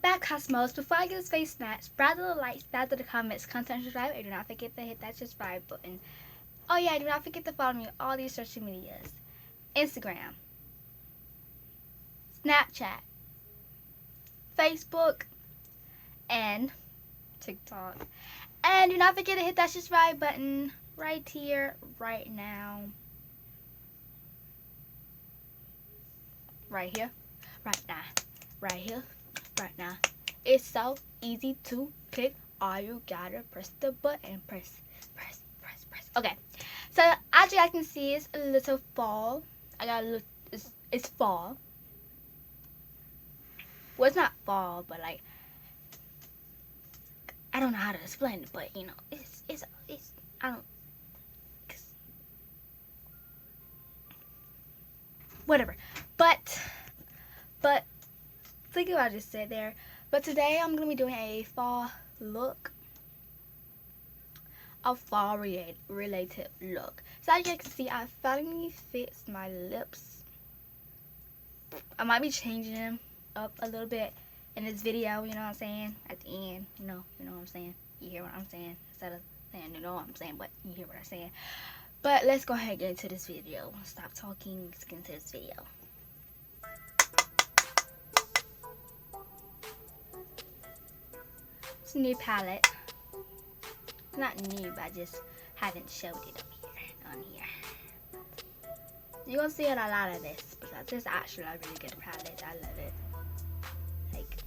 back, Cosmos. Before I get this face snatched, browse the likes, browse the comments, content subscribe, and do not forget to hit that subscribe button. Oh yeah, do not forget to follow me on all these social medias. Instagram, Snapchat, Facebook, and TikTok. And do not forget to hit that subscribe button right here, right now. Right here, right now. Right here, right now. It's so easy to click. All you gotta press the button. Press. Okay. So as you guys can see, it's a little fall. I got a little. It's fall. Well, it's not fall, but like I don't know how to explain it, but you know, it's I don't. Whatever. But think about what I just said there. But today I'm gonna be doing a fall look. A fall related look. So as you can see, I finally fixed my lips. I might be changing them up a little bit in this video, you know what I'm saying? At the end, you know what I'm saying? You hear what I'm saying? Instead of saying you know what I'm saying, but you hear what I'm saying. But let's go ahead and get into this video. Stop talking, let's get into this video. It's a new palette. Not new, but I just haven't showed it on here. You're gonna see a lot of this because it's actually a really good palette. I love it. Like,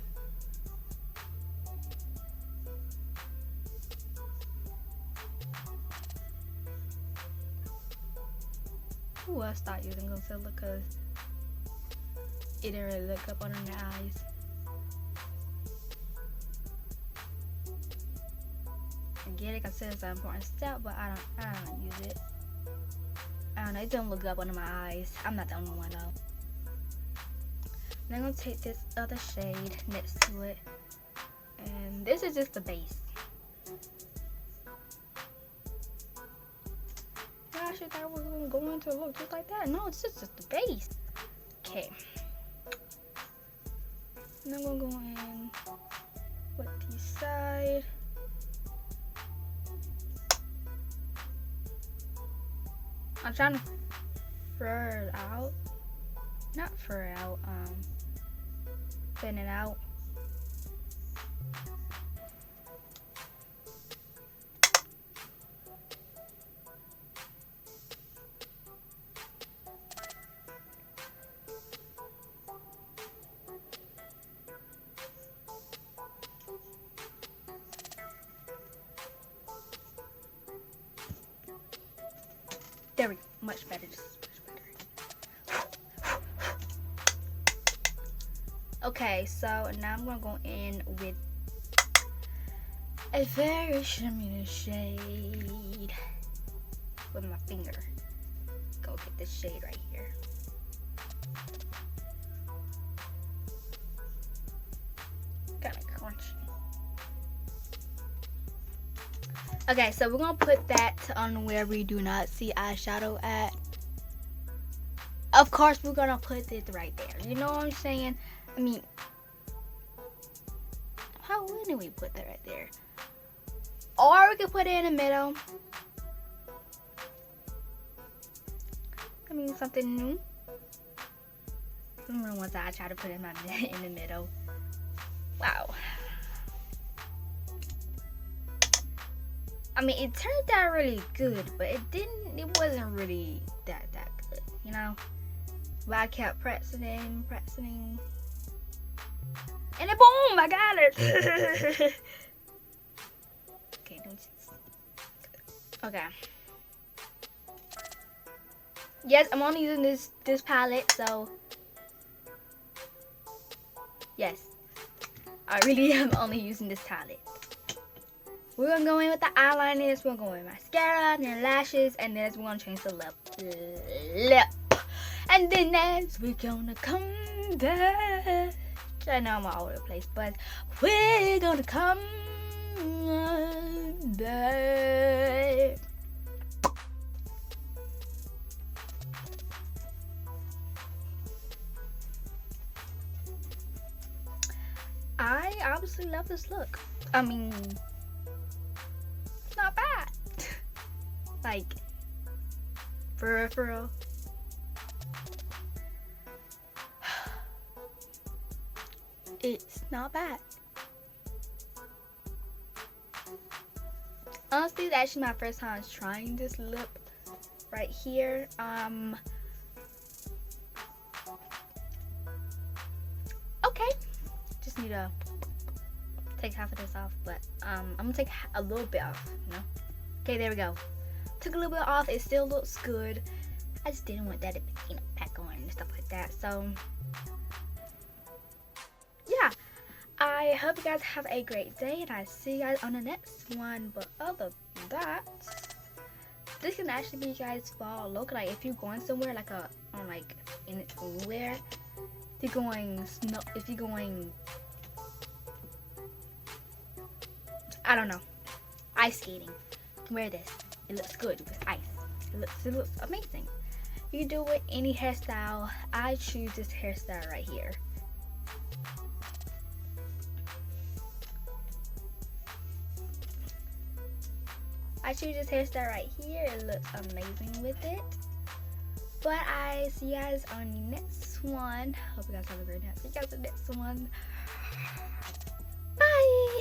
ooh, I start using concealer because it didn't really look up under the eyes. I get it, concealer is an important step, but I don't use it. I don't know, it doesn't look up under my eyes. I'm not the only one though. And I'm gonna take this other shade next to it, and this is just the base. I actually thought it was going to look just like that. No, it's just the base. Okay. And I'm gonna go in with the side. I'm trying to fur it out. Not fur it out, thin it out. There we go. Much better. Just much better. Okay, so now I'm gonna go in with a very shimmery shade with my finger. Go get this shade right here. Kinda crunchy. Okay, so we're gonna put that on where we do not see eyeshadow at. Of course, we're gonna put it right there. You know what I'm saying? I mean, how wouldn't we put that right there? Or we could put it in the middle. I mean, something new. I remember once I tried to put it in the middle. Wow. I mean, it turned out really good, but it wasn't really that good, you know? But I kept pressing. And then boom, I got it. Okay. Yes, I'm only using this palette, so yes. I really am only using this palette. We're gonna go in with the eyeliners, we're gonna go in with mascara, then lashes, and then we're gonna change the lip. And then next we're gonna come back. I know I'm all over the place, but we're gonna come back. I obviously love this look. I mean, it's not bad. Like, for real. It's not bad. Honestly, it's actually my first time trying this lip right here. Okay. Just need to take half of this off, but I'm gonna take a little bit off, you know? Okay, there we go. Took a little bit off. It still looks good. I just didn't want that to, you know, back on and stuff like that. So, yeah. I hope you guys have a great day, and I see you guys on the next one. But other than that, this can actually be you guys' fall look. Like if you're going somewhere, like anywhere, if you're going, I don't know, ice skating, you can wear this. It looks good with ice. It looks amazing. You can do it any hairstyle. I choose this hairstyle right here. I choose this hairstyle right here. It looks amazing with it. But I see you guys on the next one. Hope you guys have a great night. See you guys on the next one. Bye.